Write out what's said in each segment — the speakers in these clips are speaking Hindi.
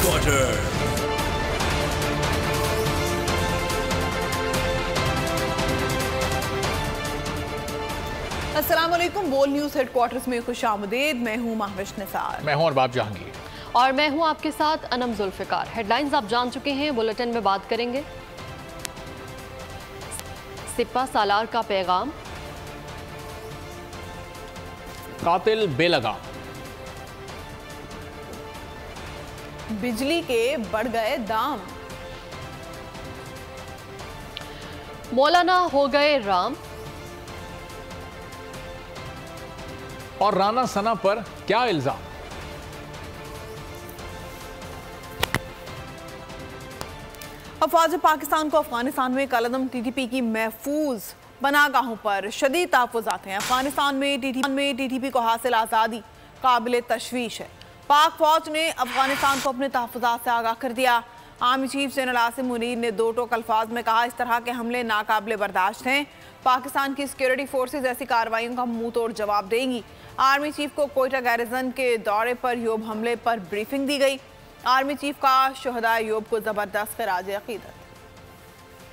हेडक्वार्टर। अस्सलाम वालेकुम। बोल न्यूज़ हेडक्वार्टर्स में खुशामदीद। मैं हूँ महविश निसार। मैं हूँ अरबाब जहांगीर और मैं हूँ आपके साथ अनम जुल्फिकार। हेडलाइंस आप जान चुके हैं, बुलेटिन में बात करेंगे। सिपा सालार का पैगाम, कातिल बेलगाम, बिजली के बढ़ गए दाम, मौलाना हो गए राम, और राना सना पर क्या इल्जाम। अफवाज पाकिस्तान को अफगानिस्तान में कलअदम TTP की महफूज पनाहगाहों पर शदीद तहफ़्फ़ुज़ात हैं। अफगानिस्तान में TTP को हासिल आज़ादी काबिल तशवीश है। पाक फौज ने अफगानिस्तान को अपने तहफ़्फ़ुज़ात से आगाह कर दिया। Army chief general Asim Munir ने दो टोक अल्फाज में कहा, इस तरह के हमले नाकाबिले बर्दाश्त हैं। पाकिस्तान की सिक्योरिटी फोर्सेज ऐसी कार्रवाइयों का मुंह तोड़ जवाब देंगी। आर्मी चीफ को कोयटा गैरिजन के दौरे पर योब हमले पर ब्रीफिंग दी गई। आर्मी चीफ का शहदाए योब को जबरदस्त खिराज अकीदत।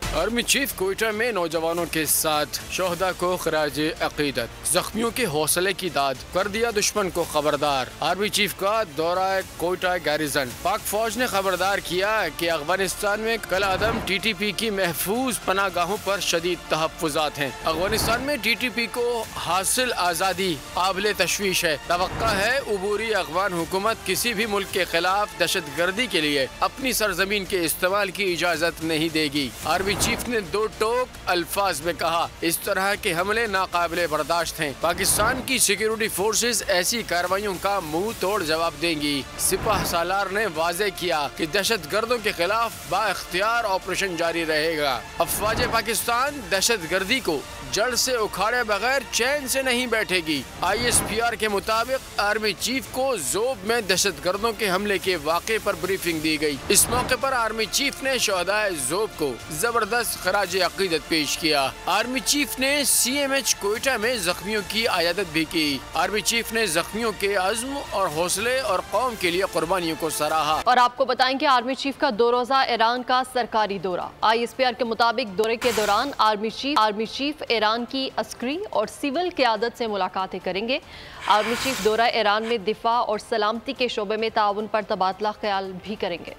आर्मी चीफ कोयटा में नौजवानों के साथ शोहदा को खिराज अकीदत। जख्मियों के हौसले की दाद, कर दिया दुश्मन को खबरदार। आर्मी चीफ का दौरा कोयटा गैरिजन। पाक फौज ने खबरदार किया कि अफगानिस्तान में कलअदम TTP की महफूज पनागाहों पर शदीद तहफ़्फ़ुज़ात हैं। अफगानिस्तान में TTP को हासिल आज़ादी काबिल तशवीश है। तवक्का है उबूरी अफगान हुकूमत किसी भी मुल्क के खिलाफ दहशत गर्दी के लिए अपनी सरजमीन के इस्तेमाल की इजाज़त नहीं देगी। आर्मी चीफ ने दो टोक अल्फाज में कहा, इस तरह के हमले नाकाबिले बर्दाश्त हैं। पाकिस्तान की सिक्योरिटी फोर्सेज ऐसी कार्रवाइयों का मुंह तोड़ जवाब देंगी। सिपा सालार ने वाजे किया कि दहशत गर्दों के खिलाफ बाइख्तियार ऑपरेशन जारी रहेगा। अफवाज पाकिस्तान दहशत गर्दी को जड़ से उखाड़े बगैर चैन से नहीं बैठेगी। ISPR के मुताबिक आर्मी चीफ को जोब में दहशत गर्दों के हमले के वाक़े पर ब्रीफिंग दी गई। इस मौके पर आर्मी चीफ ने शोहदाए जोब को जबरदस्त खराज अकीदत पेश किया। आर्मी चीफ ने CMH कोयटा में जख्मियों की आयादत भी की। आर्मी चीफ ने जख्मियों के अज़्म और हौसले और कौम के लिए कुर्बानियों को सराहा। और आपको बताएंगे आर्मी चीफ का 2 रोज़ा ईरान का सरकारी दौरा। ISPR के मुताबिक दौरे के दौरान आर्मी चीफ ईरान की अस्करी और सिविल क़यादत से मुलाकातें करेंगे। आर्मी चीफ दौरा ईरान में दिफा और सलामती के शोबे में ताउन पर तबादला ख्याल भी करेंगे।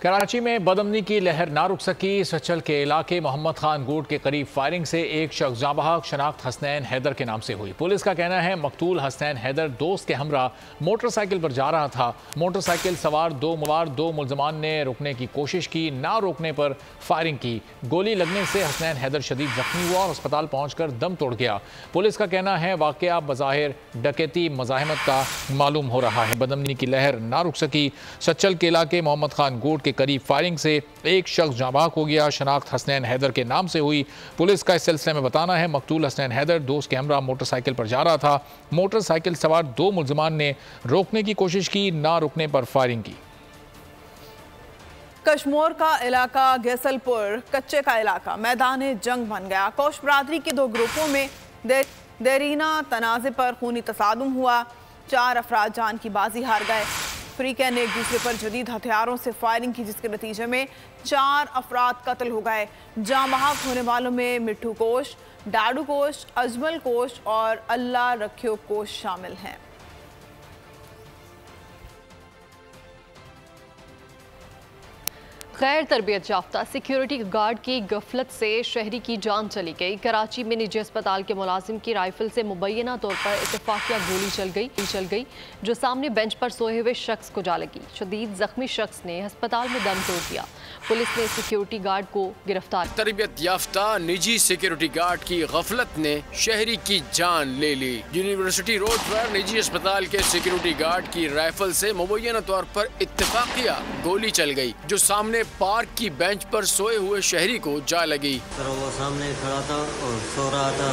कराची में बदअमनी की लहर ना रुक सकी। सचल के इलाके मोहम्मद खान गोट के करीब फायरिंग से एक शख्स जाँ बहक। शनाख्त हसनैन हैदर के नाम से हुई। पुलिस का कहना है मकतूल हसनैन हैदर दोस्त के हमरा मोटरसाइकिल पर जा रहा था। मोटरसाइकिल सवार दो मुलजमान ने रुकने की कोशिश की, ना रोकने पर फायरिंग की। गोली लगने से हसनैन हैदर शदीद जख्मी हुआ और अस्पताल पहुंचकर दम तोड़ गया। पुलिस का कहना है वाकया बज़ाहिर डकैती मज़ाहमत का मालूम हो रहा है। बदअमनी की लहर ना रुक सकी। सचल के इलाके मोहम्मद खान गोट के करीब फायरिंग से एक शख्स जाँ बहक हो गया। शनाख्त हसनैन हैदर के नाम से हुई। पुलिस का इस सिलसिले में बताना है मकतूल हसनैन हैदर दोस्त के हमरा मोटरसाइकिल पर जा रहा था। मोटरसाइकिल सवार दो मुलजमान ने रोकने की कोशिश की, ना रुकने पर फायरिंग की। कश्मोर का इलाका गैसलपुर कच्चे का इलाका मैदान जंग बन गया। कोश बरादरी के दो ग्रुपों में देरीना तनाज़े पर खूनी तसादुम हुआ। 4 अफराद जान की बाजी हार गए। फ्रीकैन ने एक दूसरे पर जदीद हथियारों से फायरिंग की, जिसके नतीजे में 4 अफराद कत्ल हो गए। जाँ बहक होने वालों में मिट्ठू कोश, डाडू कोश, अजमल कोश और अल्लाह रखियो कोश शामिल हैं। गैर तरबियत याफ्ता सिक्योरिटी गार्ड की गफलत से शहरी की जान चली गई। कराची में निजी अस्पताल के मुलाजिम की राइफल से मुबैना तौर पर इत्तेफाकिया गोली चल गई जो सामने बेंच पर सोए हुए शख्स को जा लगी। शदीद जख्मी शख्स ने अस्पताल में दम तोड़ दिया। पुलिस ने सिक्योरिटी गार्ड को गिरफ्तार। तरबियत याफ्ता निजी सिक्योरिटी गार्ड की गफलत ने शहरी की जान ले ली। यूनिवर्सिटी रोड पर निजी अस्पताल के सिक्योरिटी गार्ड की राइफल से मुबैना तौर पर इत्तेफाकिया गोली चल गई जो सामने पार्क की बेंच पर सोए हुए शहरी को जा लगी। वो सामने खड़ा था और सो रहा था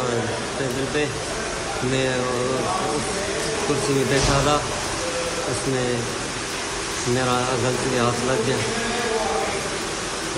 टेबल पे, मैं कुर्सी में बैठा था, उसमें मेरा गलती हाथ लग गया।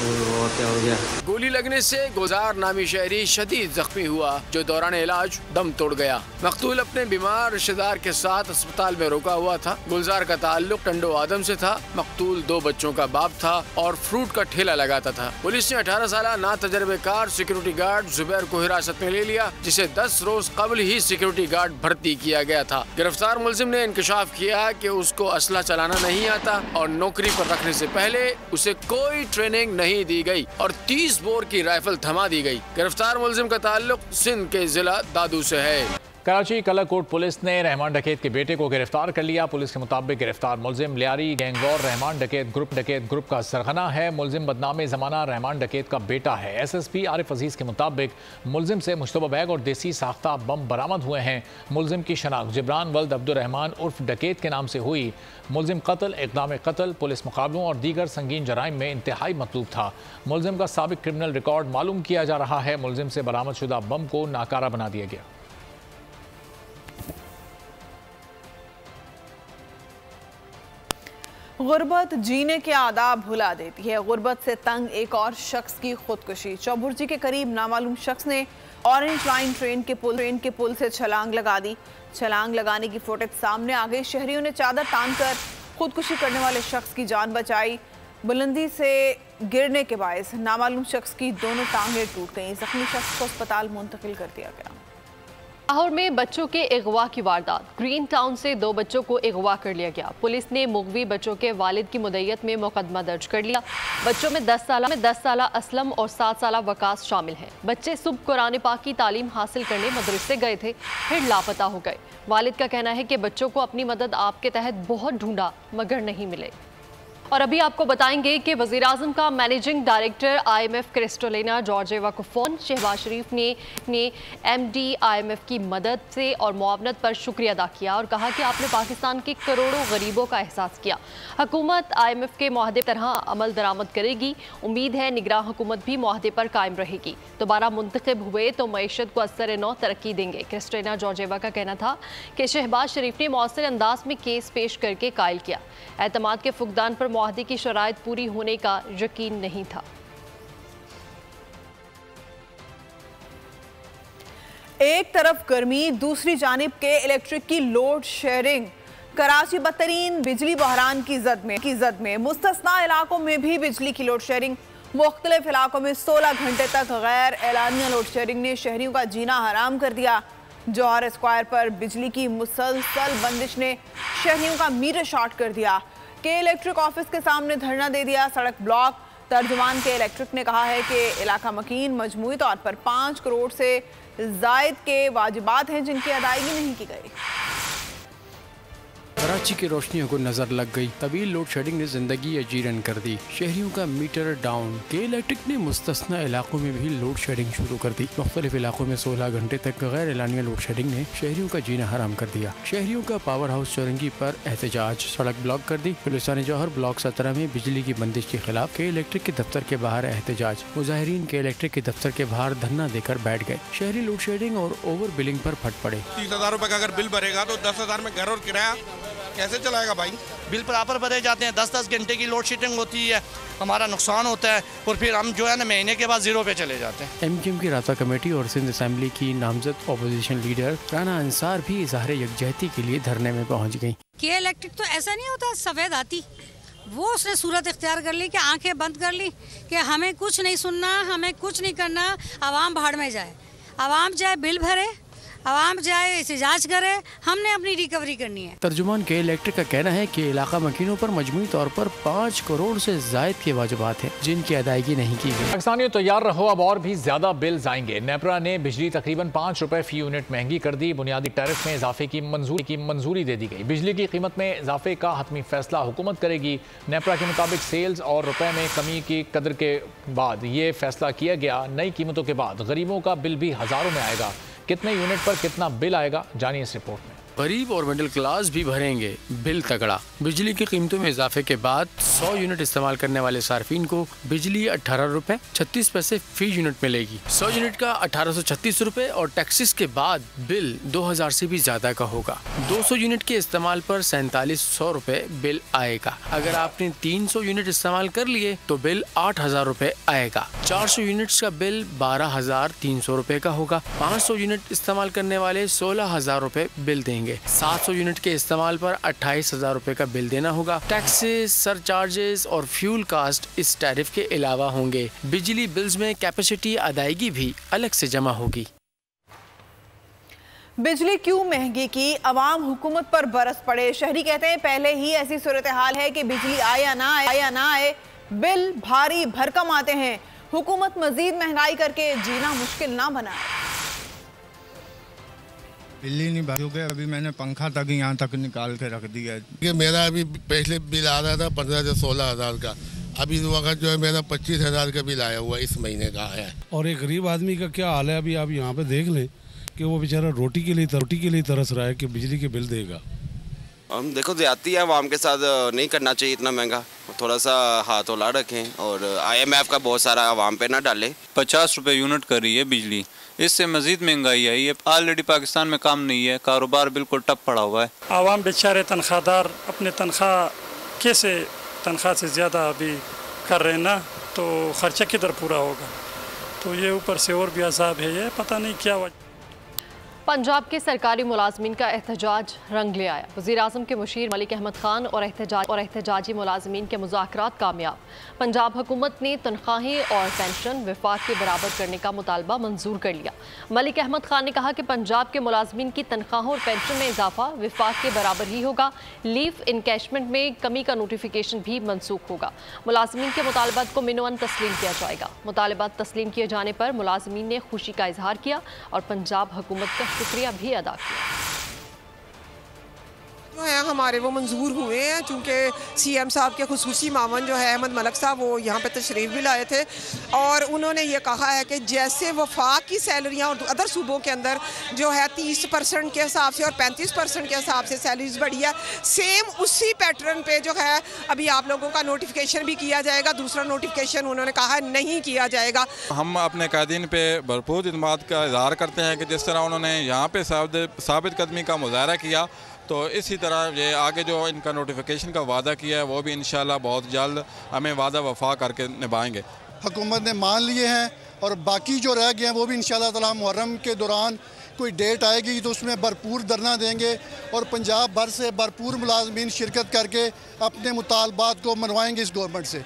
और क्या हो गया। गोली लगने से गुलजार नामी शहरी शदीद जख्मी हुआ, जो दौरान इलाज दम तोड़ गया। मकतूल अपने बीमार रिश्तेदार के साथ अस्पताल में रुका हुआ था। गुलजार का ताल्लुक टंडो आदम से था। मकतूल 2 बच्चों का बाप था और फ्रूट का ठेला लगाता था। पुलिस ने 18 साल ना तजर्बेकार सिक्योरिटी गार्ड जुबैर को हिरासत में ले लिया, जिसे 10 रोज कबल ही सिक्योरिटी गार्ड भर्ती किया गया था। गिरफ्तार मुलजिम ने इंकशाफ किया कि उसको असला चलाना नहीं आता और नौकरी पर रखने से पहले उसे कोई ट्रेनिंग नहीं दी गई और 30 बोर की राइफल थमा दी गई। गिरफ्तार मुलजिम का ताल्लुक सिंध के जिला दादू से है। कराची कलाकोट पुलिस ने रहमान डकैत के बेटे को गिरफ्तार कर लिया। पुलिस के मुताबिक गिरफ्तार मुलजिम लियारी गैंगवॉर रहमान डकैत ग्रुप का सरगना है। मुलजिम बदनाम ज़माना रहमान डकैत का बेटा है। SSP आरिफ अजीज के मुताबिक मुलजिम से मुश्तबा बैग और देसी साख्ता बम बरामद हुए हैं। मुलजिम की शनाख्त जिब्रान वल्द अब्दुर्रहमान उर्फ डकैत के नाम से हुई। मुलजिम कत्ल, इक़दाम कत्ल, पुलिस मुकाबलों और दीगर संगीन जराइम में इंतहाई मतलूब था। मुलजिम का साबिक क्रिमिनल रिकॉर्ड मालूम किया जा रहा है। मुलजिम से बरामद शुदा बम को नाकारा बना दिया गया। गुर्बत जीने के आदाब भुला देती है। गुर्बत से तंग एक और शख्स की खुदकुशी। चौबुर्जी के करीब नामालूम शख्स ने ऑरेंज लाइन ट्रेन के पुल से छलांग लगा दी। छलांग लगाने की फुटेज सामने आ गई। शहरियों ने चादर तानकर खुदकुशी करने वाले शख्स की जान बचाई। बुलंदी से गिरने के बायस नामालूम शख्स की दोनों टांगें टूट गईं। जख्मी शख्स को अस्पताल मुंतकिल कर दिया गया। लाहौर में बच्चों के अगवा की वारदात। ग्रीन टाउन से 2 बच्चों को अगवा कर लिया गया। पुलिस ने मुगवी बच्चों के वालिद की मुद्दत में मुकदमा दर्ज कर लिया। बच्चों में 10 साल असलम और 7 साल वकास शामिल हैं। बच्चे सुबह कुरान पाक की तालीम हासिल करने मदरसे गए थे, फिर लापता हो गए। वालिद का कहना है कि बच्चों को अपनी मदद आपके तहत बहुत ढूंढा मगर नहीं मिले। और अभी आपको बताएंगे कि वज़ीर आज़म का मैनेजिंग डायरेक्टर IMF क्रिस्टोलिना जॉर्जिएवा को फ़ोन। शहबाज शरीफ ने MD IMF की मदद से और मुआवनत पर शुक्रिया अदा किया और कहा कि आपने पाकिस्तान के करोड़ों गरीबों का एहसास किया। हुकूमत IMF के मुआहदे तरह अमल दरामद करेगी। उम्मीद है निगरान हुकूमत भी मुआहदे पर कायम रहेगी। दोबारा मुंतखब हुए तो मईशत को असर नौ तरक्की देंगे। क्रिस्टोलिना जॉर्जिएवा का कहना था कि शहबाज शरीफ ने मौसर अंदाज में केस पेश करके कायल किया। एतमाद के फुकदान पर मुआहदे की शराइत पूरी होने का यकीन नहीं था। एक तरफ गर्मी, दूसरी जानिब के इलेक्ट्रिक की लोड शेयरिंग। कराची बदतरीन बिजली बहरान की जद में मुस्तस्ना इलाकों में भी बिजली की लोड शेयरिंग। मुख्तलिफ इलाकों में 16 घंटे तक गैर एलानिया लोड शेयरिंग ने शहरियों का जीना हराम कर दिया। जौहर स्क्वायर पर बिजली की मुसलसल बंदिश ने शहरियों का मीटर शॉर्ट कर दिया। के इलेक्ट्रिक ऑफिस के सामने धरना दे दिया, सड़क ब्लॉक। तर्जुमान के इलेक्ट्रिक ने कहा है कि इलाका मकीन मजमूई तौर पर 5 करोड़ से जायद के वाजिबात हैं जिनकी अदायगी नहीं की गई। कराची की रोशनियों को नजर लग गई। तवील लोड शेडिंग ने जिंदगी अजीरन कर दी। शहरियों का मीटर डाउन। के इलेक्ट्रिक ने मुस्तस्ना इलाकों में भी लोड शेडिंग शुरू कर दी। मुख्तलिफ इलाकों में 16 घंटे तक गैर एलानिया लोड शेडिंग ने शहरियों का जीना हराम कर दिया। शहरियों का पावर हाउस चौरंगी पर एहतजाज, सड़क ब्लॉक कर दी। पुलिस ने जौहर ब्लॉक 17 में बिजली की बंदिश के खिलाफ के इलेक्ट्रिक के दफ्तर के बाहर एहतजाज। मुजाहिरीन के इलेक्ट्रिक के दफ्तर के बाहर धरना देकर बैठ गए। शहरी लोड शेडिंग और ओवर बिलिंग पर फट पड़े। 30,000 रुपए का अगर बिल भरेगा तो 10,000 में घर और किराया कैसे चलाएगा भाई। बिल बराबर भरे जाते हैं। 10-10 घंटे की लोड शेडिंग होती है, हमारा नुकसान होता है और फिर हम जो है ना महीने के बाद 0 पे चले जाते हैं। MGM की राता कमेटी और सिंध असेंबली की नामजद अपोजिशन लीडर राना अंसार भी इजहार यकजहती के लिए धरने में पहुंच गई। के इलेक्ट्रिक तो ऐसा नहीं होता सफेद आती, वो उसने सूरत इख्तियार कर ली कि आंखें बंद कर ली कि हमें कुछ नहीं सुनना, हमें कुछ नहीं करना, आवाम भाड़ में जाए, आवाम जाए बिल भरे, आवाम जाए एहतजाज करे, हमने अपनी रिकवरी करनी है। तर्जुमान के इलेक्ट्रिक का कहना है कि इलाका मकीनों पर मजमूई तौर पर 5 करोड़ से जायद के वाजिबात हैं जिनकी अदायगी नहीं की गई। पाकिस्तानियों तैयार रहो, अब और भी ज्यादा बिल्स आएंगे। नेपरा ने बिजली तकरीबन 5 रुपए फी यूनिट महंगी कर दी। बुनियादी टैरिफ में इजाफे की मंजूरी दे दी गई। बिजली की कीमत में इजाफे का हतमी फैसला हुकूमत करेगी। नेपरा के मुताबिक सेल्स और रुपए में कमी की कदर के बाद ये फैसला किया गया। नई कीमतों के बाद गरीबों का बिल भी हजारों में आएगा। कितने यूनिट पर कितना बिल आएगा, जानिए इस रिपोर्ट में। गरीब और मिडिल क्लास भी भरेंगे बिल तगड़ा। बिजली की कीमतों में इजाफे के बाद 100 यूनिट इस्तेमाल करने वाले सार्फिन को बिजली 18 रुपए 36 पैसे फी यूनिट मिलेगी। 100 यूनिट का 1836 रुपए और टैक्सेस के बाद बिल 2000 से भी ज्यादा का होगा। 200 यूनिट के इस्तेमाल पर 4700 रुपए बिल आएगा। अगर आपने 300 यूनिट इस्तेमाल कर लिए तो बिल 8000 रुपए आएगा। 400 यूनिट्स का बिल 12300 रुपए का होगा। 500 यूनिट इस्तेमाल करने वाले 16000 रुपए बिल देंगे। 700 यूनिट के इस्तेमाल पर 28000 रुपए का बिल देना होगा। टैक्सेस, सरचार्जेस और फ्यूल कास्ट इस टैरिफ के अलावा होंगे। बिजली बिल्स में कैपेसिटी अदायगी भी अलग से जमा होगी। बिजली क्यों महंगी की, अवाम हुकूमत पर बरस पड़े। शहरी कहते हैं पहले ही ऐसी सूरत हाल है कि बिजली आए या ना आए बिल भारी भरकम आते हैं। हुकूमत मजीद महंगाई करके जीना मुश्किल ना बनाए। बिल्ली नहीं भरी हो गया, अभी मैंने पंखा तक यहाँ तक निकाल के रख दिया है कि मेरा अभी पहले बिल आ रहा था 15 से 16 हज़ार का, अभी इस वक्त जो है मेरा 25 हज़ार का बिल आया हुआ इस महीने का आया है। और एक गरीब आदमी का क्या हाल है, अभी आप यहाँ पे देख लें कि वो बेचारा रोटी के लिए तरस रहा है कि बिजली के बिल देगा। हम देखो ज्यादती है, आवाम के साथ नहीं करना चाहिए इतना महंगा, थोड़ा सा हाथ हौला रखें और IMF का बहुत सारा आवाम पे ना डालें। 50 रुपए यूनिट कर रही है बिजली, इससे मजीद महंगाई आई है। ऑलरेडी पाकिस्तान में काम नहीं है, कारोबार बिल्कुल ठप पड़ा हुआ है। आवाम बेचारे तनख्वाहदार अपने तनख्वाह कैसे तनख्वाह से ज़्यादा अभी कर रहे हैं ना, तो ख़र्चा किधर पूरा होगा। तो ये ऊपर से और भी अजाब है, ये पता नहीं क्या वजह। पंजाब के सरकारी मुलाजमीन का एहतजाज रंग ले आया। वज़ीर-ए-आज़म के मुशीर मलिक अहमद खान और एहतजाजी मुलाजमीन के मुज़ाकरात कामयाब। पंजाब हुकूमत ने तनख्वाहें और पेंशन विफाक के बराबर करने का मुतालबा मंजूर कर लिया। मलिक अहमद खान ने कहा कि पंजाब के मुलाजमीन की तनख्वाहों और पेंशन में इजाफा विफाक के बराबर ही होगा। लीव इनकैशमेंट में कमी का नोटिफिकेशन भी मनसूख होगा। मुलाजमीन के मुतालबात को मिनोअन तस्लीम किया जाएगा। मुतालबात तस्लीम किए जाने पर मुलाजमीन ने खुशी का इजहार किया और पंजाब हुकूमत का शुक्रिया भी अदा किया। जो है हमारे वो मंजूर हुए हैं, चूँकि CM साहब के खुसूसी मावन जो है अहमद मलक साहब, वो यहाँ पे तशरीफ़ भी लाए थे और उन्होंने ये कहा है कि जैसे वफाक की सैलरियाँ और अदर सूबों के अंदर जो है 30% के हिसाब से और 35% के हिसाब से सैलरीज बढ़ी है, सेम उसी पैटर्न पे जो है अभी आप लोगों का नोटिफिकेशन भी किया जाएगा। दूसरा नोटिफिकेशन उन्होंने कहा नहीं किया जाएगा। हम अपने कायदीन पे भरपूर इत्मीनान का इज़हार करते हैं कि जिस तरह उन्होंने यहाँ पे साबित कदमी का मुजाहरा किया, तो इसी तरह ये आगे जो इनका नोटिफिकेशन का वादा किया है वो भी इंशाल्लाह बहुत जल्द हमें वादा वफा करके निभाएंगे। हुकूमत ने मान लिए हैं और बाकी जो रह गए हैं वो भी इंशाल्लाह ताला मुहर्रम के दौरान कोई डेट आएगी तो उसमें भरपूर धरना देंगे और पंजाब भर से भरपूर मुलाजमीन शिरकत करके अपने मुतालबात को मनवाएंगे इस गवर्नमेंट से।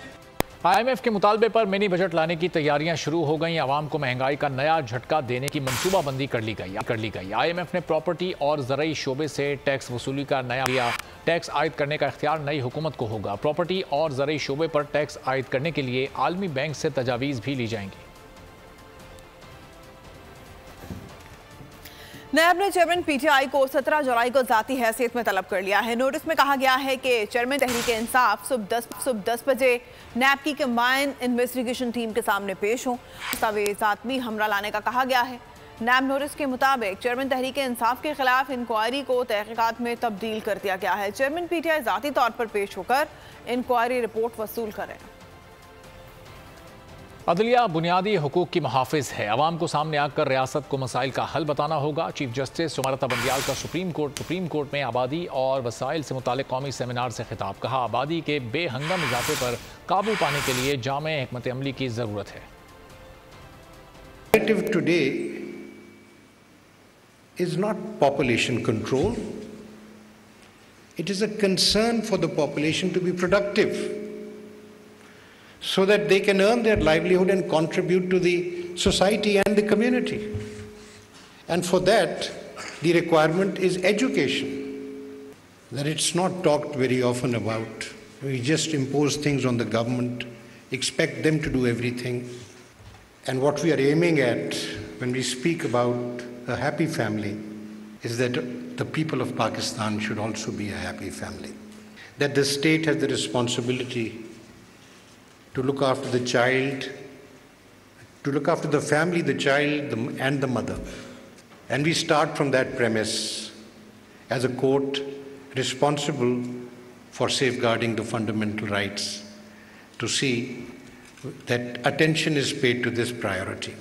IMF के मुतालबे पर मिनी बजट लाने की तैयारियां शुरू हो गई। आवाम को महंगाई का नया झटका देने की मनसूबाबंदी कर ली गई। IMF ने प्रॉपर्टी और ज़राई शोबे से टैक्स वसूली का नया किया। टैक्स आयद करने का इख्तियार नई हुकूमत को होगा। प्रॉपर्टी और ज़राई शोबे पर टैक्स आयद करने के लिए आलमी बैंक से तजावीज़ भी ली जाएंगी। नायब ने चेयरमैन PTI को 17 जुलाई को ज़ाती हैसियत में तलब कर लिया है। नोटिस में कहा गया है कि चेयरमैन तहरीक-ए-इंसाफ सुबह 10 बजे नैब की कंबाइन इन्वेस्टिगेशन टीम के सामने पेश हों। दस्तावेज़ात भी हमरा लाने का कहा गया है। नैब नोटिस के मुताबिक चेयरमैन तहरीक-ए-इंसाफ के खिलाफ इंक्वायरी को तहकीकात में तब्दील कर दिया गया है। चेयरमैन PTI ज़ाती तौर पर पेश होकर इंक्वायरी रिपोर्ट वसूल करें। अदलिया बुनियादी हुकूक की मुहाफिज है। अवाम को सामने आकर रियासत को मसाइल का हल बताना होगा। चीफ जस्टिस सुमारता बंदियाल का सुप्रीम कोर्ट में आबादी और वसाइल से मुतालिक कौमी सेमिनार से खिताब। कहा, आबादी के बेहंगम इजाफे पर काबू पाने के लिए जामे हिकमत अमली की ज़रूरत है। Today is not population control. It is a concern for the population to be productive, so that they can earn their livelihood and contribute to the society and the community. And for that, the requirement is education. That it's not talked very often about. We just impose things on the government, expect them to do everything. And what we are aiming at when we speak about a happy family is that the people of Pakistan should also be a happy family. That the state has the responsibility to look after the child, to look after the family, the child, and the mother. And we start from that premise. as a court responsible for safeguarding the fundamental rights to see that attention is paid to this priority.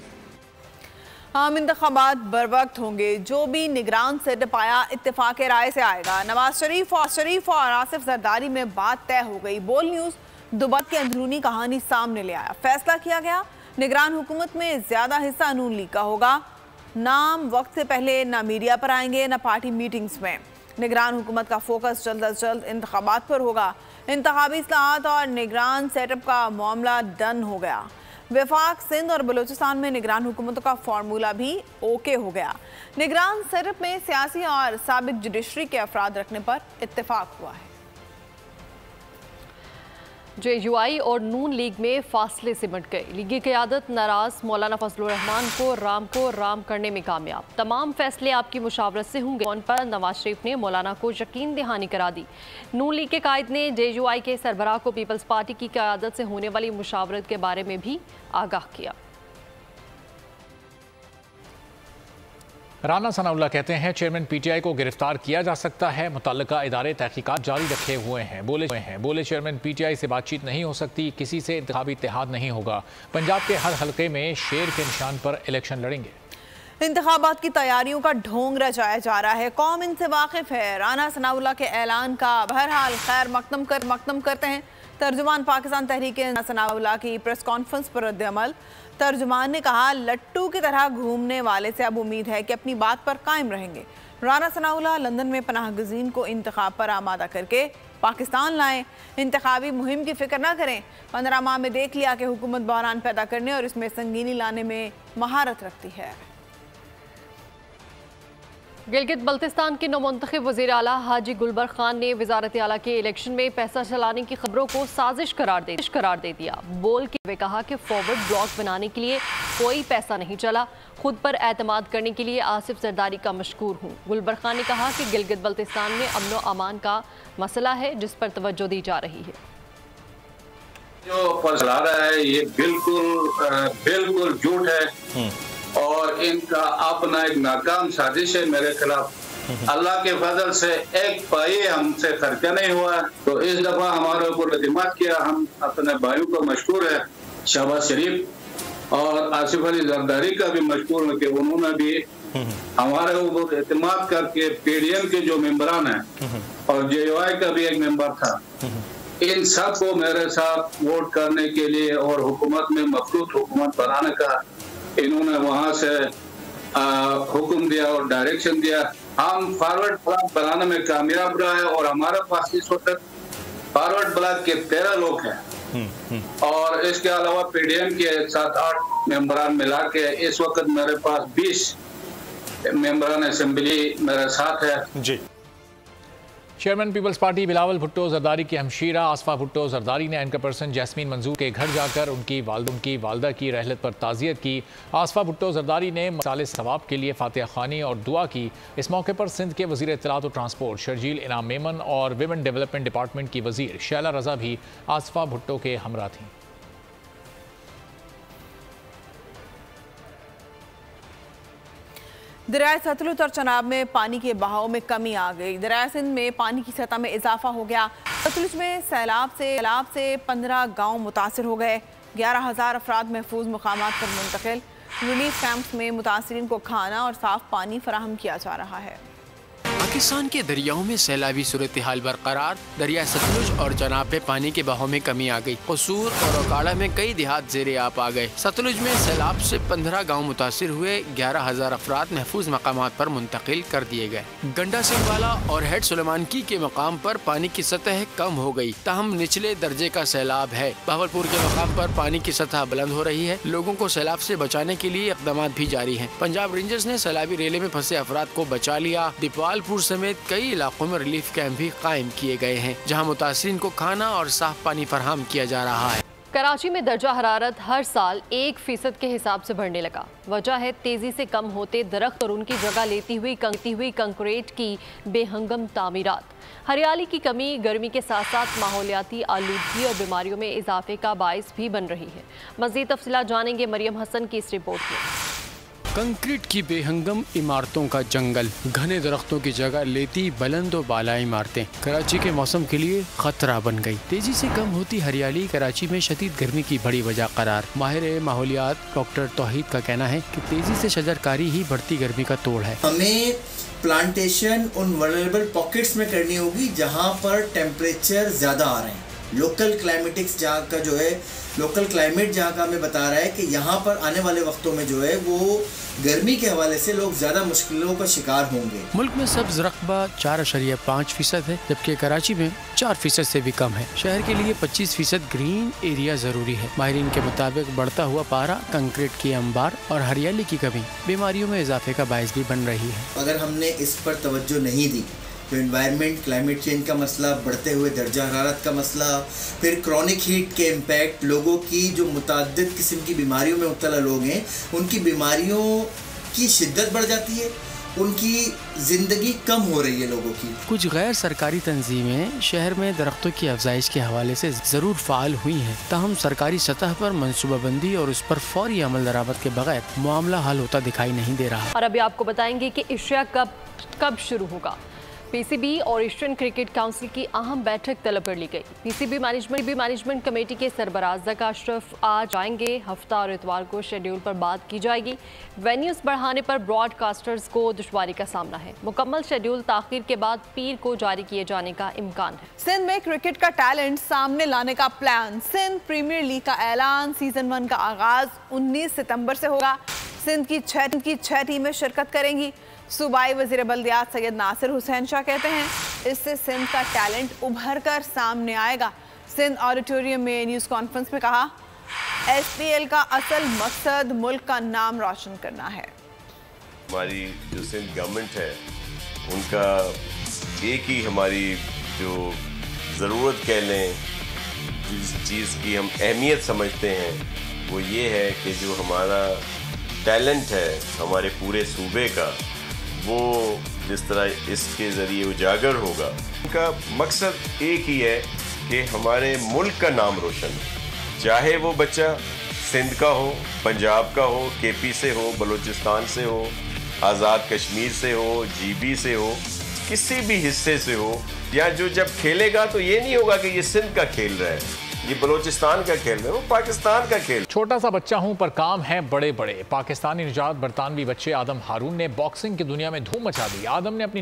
आम इंतखाबात बर वक्त होंगे। जो भी निगरान सेटअप आया इत्तेफाक राय से आएगा। नवाज शरीफ और आसिफ जरदारी में बात तय हो गई। बोल न्यूज़ दुबई की अंदरूनी कहानी सामने ले आया। फैसला किया गया निगरान हुकूमत में ज़्यादा हिस्सा नून लीग का होगा। नाम वक्त से पहले ना मीडिया पर आएंगे ना पार्टी मीटिंग्स में। निगरान हुकूमत का फोकस जल्द अज जल्द इंतखाबात पर होगा। इंतखाबी इस्लाहात और निगरान सेटअप का मामला डन हो गया। वफाक, सिंध और बलूचिस्तान में निगरान हुकूमतों का फार्मूला भी ओके हो गया। निगरान सेटअप में सियासी और साबिक जुडिशरी के अफराद रखने पर इत्तेफाक हुआ है। JUI और नून लीग में फासले सिमट गए। लीगी क़यादत नाराज, मौलाना फजलुर रहमान को राम करने में कामयाब। तमाम फैसले आपकी मुशावरत से होंगे। उन पर नवाज शरीफ ने मौलाना को यकीन दहानी करा दी। नून लीग के कायद ने JUI के सरबराह को पीपल्स पार्टी की क़यादत से होने वाली मुशावरत के बारे में भी आगाह किया। राना सनाउल्लाह कहते हैं चेयरमैन PTI को गिरफ्तार किया जा सकता है। मुतल्लिका इदारे तहकीकात जारी रखे हुए हैं। बोले चेयरमैन PTI से बातचीत नहीं हो सकती, किसी से इंतखाबी इत्तेहाद नहीं होगा। पंजाब के हर हलके में शेर के निशान पर इलेक्शन लड़ेंगे। इंतखाबात की तैयारियों का ढोंग रचाया जा रहा है। कौम इनसे वाकिफ है। राना सनाउल्लाह के ऐलान का बहरहाल खैर मकदम करते हैं। तर्जुमान पाकिस्तान तहरीक सनाउल्लाह की प्रेस कॉन्फ्रेंस पर रद्द-ए-अमल। तर्जुमान ने कहा लट्टू की तरह घूमने वाले से अब उम्मीद है कि अपनी बात पर कायम रहेंगे। राना सनाउल्लाह लंदन में पनाहगज़ीन को इंतखाब पर आमादा करके पाकिस्तान लाएं। इंतखाबी मुहिम की फिक्र न करें। 15 माह में देख लिया कि हुकूमत बहरान पैदा करने और इसमें संगीनी लाने में महारत रखती है। गिलगित बल्तिस्तान के नौमुंतखब वज़ीर आला हाजी गुलबर खान ने वज़ारत आला के इलेक्शन में पैसा चलाने की खबरों को साजिश करार दे दिया। बोल के वे कहा कि फॉरवर्ड ब्लॉक बनाने के लिए कोई पैसा नहीं चला। खुद पर एतमाद करने के लिए आसिफ जरदारी का मशकूर हूँ। गुलबर खान ने कहा कि गिलगित बल्तिस्तान में अमन व अमान का मसला है जिस पर तवज्जो दी जा रही है। जो फैसला रहा है ये बिल्कुल झूठ है और इनका अपना एक नाकाम साजिश है मेरे खिलाफ। अल्लाह के फजल से एक पाई हमसे खर्चा नहीं हुआ, तो इस दफा हमारे ऊपर एतमाद किया। हम अपने भाइयों को मशकूर है, शहबाज शरीफ और आसिफ अली जरदारी का भी मशकूर है कि उन्होंने भी हमारे ऊपर एतमाद करके PDM के जो मेंबरान हैं और JUI का भी एक मेंबर था, इन सब को मेरे साथ वोट करने के लिए और हुकूमत में मखलूत हुकूमत बनाने का इन्होंने वहां से हुक्म दिया और डायरेक्शन दिया। हम फॉरवर्ड ब्लॉक बनाने में कामयाब रहा है और हमारे पास इस वक्त फॉरवर्ड ब्लॉक के 13 लोग हैं और इसके अलावा PDM के 7-8 मेंबरान मिला के इस वक्त मेरे पास 20 मेंबरान असेंबली मेरे साथ है। जी चेयरमैन पीपल्स पार्टी बिलावल भुट्टो जरदारी की हमशीरा आसफा भुट्टो जरदारी ने एंकर पर्सन जैस्मीन मंजूर के घर जाकर उनकी वालदा की रहलत पर ताज़ियत की। आसफा भुट्टो जरदारी ने मसाले सवाब के लिए फातिहा खानी और दुआ की। इस मौके पर सिंध के वज़ीर इत्तलात और ट्रांसपोर्ट शर्जील इनाम मेमन और विमेन डेवलपमेंट डिपार्टमेंट की वज़ीर शैला रजा भी आसफा भुट्टो के हमरा थीं। दरिया सतलुज और चनाब में पानी के बहाव में कमी आ गई। दरिया सिंध में पानी की सतह में इजाफा हो गया। सतलुज में सैलाब से 15 गांव मुतासिर हो गए। 11,000 अफराद महफूज मकामात पर मुंतकिल। रिलीफ कैंप्स में मुतासिरीन को खाना और साफ पानी फराहम किया जा रहा है। पाकिस्तान के दरियाओं में सैलाबी सूरत हाल बरकरार। दरिया सतलुज और चनाब में पानी के बहाव में कमी आ गई। कसूर और ओकाड़ा में कई देहात ज़ेरे आप आ गए। सतलुज में सैलाब से 15 गांव मुतासिर हुए। 11,000 अफराद महफूज मकामात पर मुंतकिल कर दिए गए। गंडा सिंहवाला और हेड सुलेमानकी के मकाम पर पानी की सतह कम हो गई, ताहम निचले दर्जे का सैलाब है। बहावलपुर के मकाम पर पानी की सतह बुलंद हो रही है। लोगों को सैलाब से बचाने के लिए इक़दाम भी जारी हैं। पंजाब रेंजर्स ने सैलाबी रेले में फंसे अफराद को बचा लिया। दीपालपुर समेत कई इलाकों में रिलीफ कैंप भी कायम किए गए हैं, जहां मुतासिरीन को खाना और साफ पानी फराहम किया जा रहा है। कराची में दर्जा हरारत हर साल 1% के हिसाब से बढ़ने लगा। वजह है तेजी से कम होते दरख्त और उनकी जगह लेती हुई कंक्रीट की बेहंगम तामीरात। हरियाली की कमी गर्मी के साथ साथ माहौलियाती आलूदगी और बीमारियों में इजाफे का बाइस भी बन रही है। मज़ीद तफसीलात जानेंगे मरियम हसन की इस रिपोर्ट में। कंक्रीट की बेहंगम इमारतों का जंगल घने दरख्तों की जगह लेती बुलंद और बाला इमारतें कराची के मौसम के लिए खतरा बन गई। तेजी से कम होती हरियाली कराची में शदीद गर्मी की बड़ी वजह करार। माहिर माहौलियात डॉक्टर तौहीद का कहना है कि तेजी से शजरकारी ही बढ़ती गर्मी का तोड़ है। हमें प्लांटेशन उन वल्नरेबल पॉकेट्स में करनी होगी जहाँ पर टेम्परेचर ज्यादा आ रहे हैं। लोकल क्लाइमेटिक्स जहाँ का जो है, लोकल क्लाइमेट जहाँ का हमें बता रहा है कि यहाँ पर आने वाले वक्तों में जो है वो गर्मी के हवाले से लोग ज़्यादा मुश्किलों का शिकार होंगे। मुल्क में सब्ज रकबा 4.5% है, जबकि कराची में 4% से भी कम है। शहर के लिए 25% ग्रीन एरिया जरूरी है। माहिरीन के मुताबिक बढ़ता हुआ पारा, कंक्रीट की अंबार और हरियाली की कमी बीमारियों में इजाफे का बायस भी बन रही है। अगर हमने इस पर तवज्जो नहीं दी तो एनवायरनमेंट, क्लाइमेट चेंज का मसला, बढ़ते हुए दर्जा हरारत का मसला, फिर क्रॉनिक हीट के इम्पैक्ट, लोगों की जो मुताद्दिद किस्म की बीमारियों में मुब्तला लोग हैं उनकी बीमारियों की शिद्दत बढ़ जाती है, उनकी ज़िंदगी कम हो रही है लोगों की। कुछ गैर सरकारी तंजीमें शहर में दरख्तों की अफजाइश के हवाले से ज़रूर फ़ाल हुई हैं, ताहम सरकारी सतह पर मनसूबाबंदी और उस पर फौरी अमल दरामद के बगैर मामला हल होता दिखाई नहीं दे रहा। और अभी आपको बताएंगे कि एशिया कब शुरू होगा। पीसीबी और एशियन क्रिकेट काउंसिल की अहम बैठक तलब कर ली गई। पीसीबी मैनेजमेंट कमेटी के सरबराह ज़का अशरफ आज आएंगे। हफ्ता और इतवार को शेड्यूल पर बात की जाएगी। वेन्यूज़ बढ़ाने पर ब्रॉडकास्टर्स को दुश्वारी का सामना है। मुकम्मल शेड्यूल ताख़ीर के बाद पीर को जारी किए जाने का इम्कान है। सिंध में क्रिकेट का टैलेंट सामने लाने का प्लान। सिंध प्रीमियर लीग का ऐलान। सीजन 1 का आगाज 19 सितंबर से होगा। सिंध की 6 टीमें शिरकत करेंगी। सूबाई वज़ीर बल्दियात सैयद नासिर हुसैन शाह कहते हैं इससे सिंध का टैलेंट उभर कर सामने आएगा। सिंध ऑडिटोरियम में न्यूज़ कॉन्फ्रेंस में कहा, SPL का असल मकसद मुल्क का नाम रोशन करना है। हमारी जो सिंध गवर्नमेंट है उनका एक ही हमारी जो ज़रूरत कह लें, जिस चीज़ की हम अहमियत समझते हैं वो ये है कि जो हमारा टैलेंट है हमारे पूरे सूबे का, वो जिस तरह इसके ज़रिए उजागर होगा। उनका मकसद एक ही है कि हमारे मुल्क का नाम रोशन हो, चाहे वो बच्चा सिंध का हो, पंजाब का हो, KP से हो, बलूचिस्तान से हो, आज़ाद कश्मीर से हो, GB से हो, किसी भी हिस्से से हो, या जो जब खेलेगा तो ये नहीं होगा कि ये सिंध का खेल रहा है, ये बलूचिस्तान का खेल है, वो पाकिस्तान का खेल। छोटा सा बच्चा हूं पर काम है बड़े बड़े। पाकिस्तानी निजात बरतानवी बच्चे आदम हारून ने बॉक्सिंग की दुनिया में धूम मचा दी। आदम ने अपनी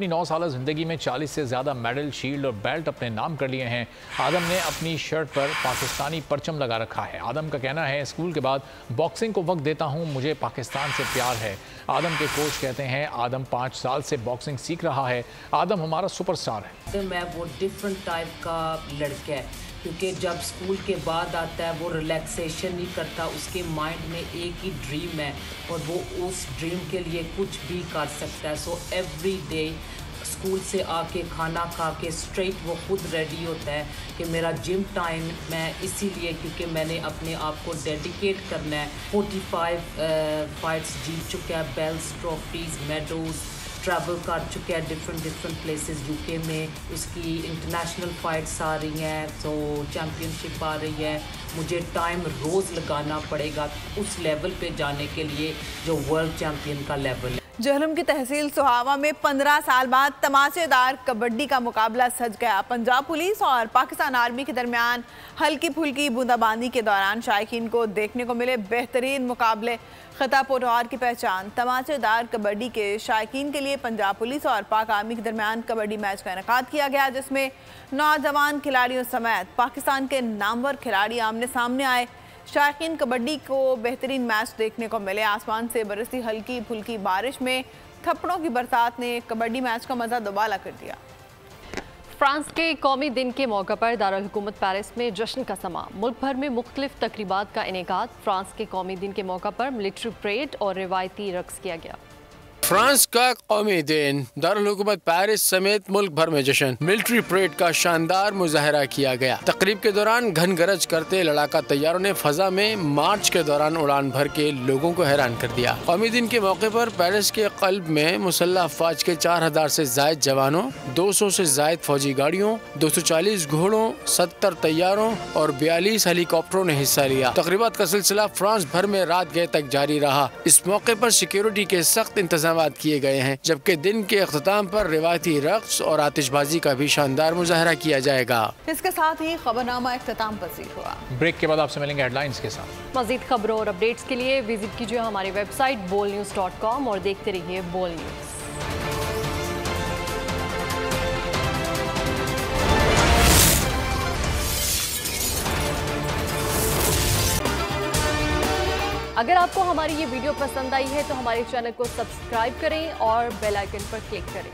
9 साल जिंदगी में 40 से ज्यादा मेडल, शील्ड और बेल्ट अपने नाम कर लिए हैं। आदम ने अपनी शर्ट पर पाकिस्तानी परचम लगा रखा है। आदम का कहना है, स्कूल के बाद बॉक्सिंग को वक्त देता हूँ, मुझे पाकिस्तान से प्यार है। आदम के कोच कहते हैं आदम 5 साल से बॉक्सिंग सीख रहा है। आदम हमारा सुपरस्टार है। मैं वो डिफरेंट टाइप का लड़का है, क्योंकि जब स्कूल के बाद आता है वो रिलैक्सेशन नहीं करता, उसके माइंड में एक ही ड्रीम है और वो उस ड्रीम के लिए कुछ भी कर सकता है। सो एवरी डे स्कूल से आके खाना खा के स्ट्रेट वो खुद रेडी होता है कि मेरा जिम टाइम मैं इसीलिए क्योंकि मैंने अपने आप को डेडिकेट करना है। 45 फाइट्स जीत चुका है, बेल्स, ट्रॉफीज, मेडल्स, ट्रैवल कर चुके हैं डिफरेंट प्लेसेस UK में। उसकी इंटरनेशनल फाइट्स आ रही हैं, तो चैम्पियनशिप आ रही है। मुझे टाइम रोज़ लगाना पड़ेगा उस लेवल पे जाने के लिए जो वर्ल्ड चैम्पियन का लेवल है। जहलम की तहसील सुहावा में 15 साल बाद तमाचेदार कबड्डी का मुकाबला सज गया। पंजाब पुलिस और पाकिस्तान आर्मी के दरमियान हल्की फुल्की बूंदाबांदी के दौरान शायकीन को देखने को मिले बेहतरीन मुकाबले। खिताब पोटहार की पहचान तमाचेदार कबड्डी के शायकीन के लिए पंजाब पुलिस और पाक आर्मी के दरमियान कबड्डी मैच का इनेकाद किया गया, जिसमें नौजवान खिलाड़ियों समेत पाकिस्तान के नामवर खिलाड़ी आमने सामने आए। शायकीन कबड्डी को बेहतरीन मैच देखने को मिले। आसमान से बरसी हल्की फुल्की बारिश में थप्पड़ों की बरसात ने कबड्डी मैच का मजा दोबाला कर दिया। फ्रांस के कौमी दिन के मौके पर दारुल हुकूमत पेरिस में जश्न का समा। मुल्क भर में मुख्तलिफ तकरीबात का इनेकाद। फ्रांस के कौमी दिन के मौके पर मिलिट्री परेड और रिवायती रक्स किया गया। फ्रांस का कौमी दिन, दारुल हुकूमत पेरिस समेत मुल्क भर में जश्न। मिलिट्री परेड का शानदार मुजाहरा किया गया। तकरीब के दौरान घन गरज करते लड़ाका तैयारों ने फजा में मार्च के दौरान उड़ान भर के लोगों को हैरान कर दिया। कौमी दिन के मौके पर पेरिस के कल्ब में मुसल्लह अफवाज के 4000 से जायद जवानों, 200 से जायद फौजी गाड़ियों, 240 घोड़ों, 70 तैयारों और 42 हेलीकॉप्टरों ने हिस्सा लिया। तकरीबात का सिलसिला फ्रांस भर में रात गए तक जारी रहा। इस मौके पर सिक्योरिटी के सख्त इंतजाम किए गए हैं, जबकि दिन के अख्ताम पर रिवायती रक्स और आतिशबाजी का भी शानदार मुजाहरा किया जाएगा। इसके साथ ही खबरनामा इख्तिताम पसीर हुआ। ब्रेक के बाद आपसे मिलेंगे हेडलाइंस के साथ। मजीद खबरों और अपडेट्स के लिए विजिट कीजिए हमारी वेबसाइट bolnews.com और देखते रहिए बोल न्यूज। अगर आपको हमारी ये वीडियो पसंद आई है तो हमारे चैनल को सब्सक्राइब करें और बेल आइकन पर क्लिक करें।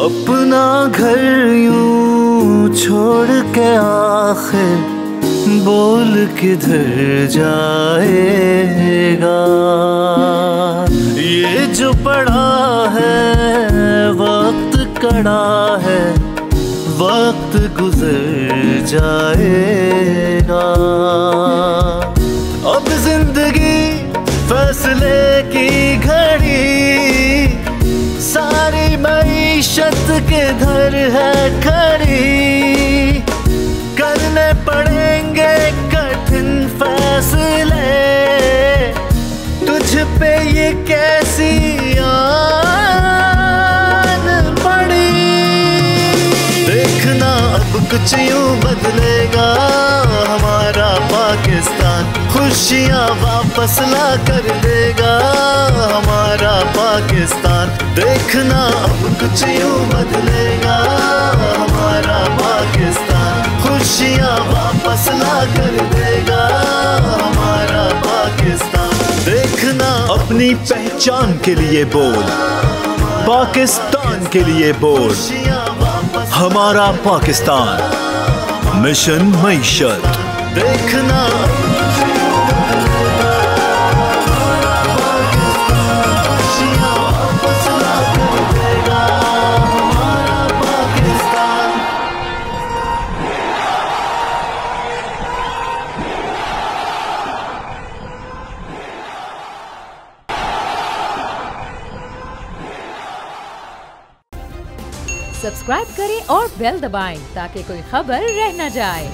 अपना घर यूं छोड़ के आखिर बोल किधर जाएगा। ये जो पड़ा है वक्त कड़ा है, वक्त गुजर जाएगा। अब जिंदगी फैसले की घड़ी, सारी मईशत किधर है खड़ी। करने पड़ेंगे कठिन फैसले, तुझ पे ये कैसी आन पड़ी। देखना अब कुछ यूं बदलेगा हमारा पाकिस्तान, खुशियाँ वापस ला कर देगा हमारा पाकिस्तान। देखना अब कुछ यूं बदलेगा हमारा पाकिस्तान, खुशियाँ वापस ला कर देगा हमारा पाकिस्तान। देखना अपनी पहचान के लिए बोल, पाकिस्तान के लिए बोल, हमारा पाकिस्तान मिशन मईशत। देखना सब्सक्राइब करें और बेल दबाएं ताकि कोई खबर रह न जाए।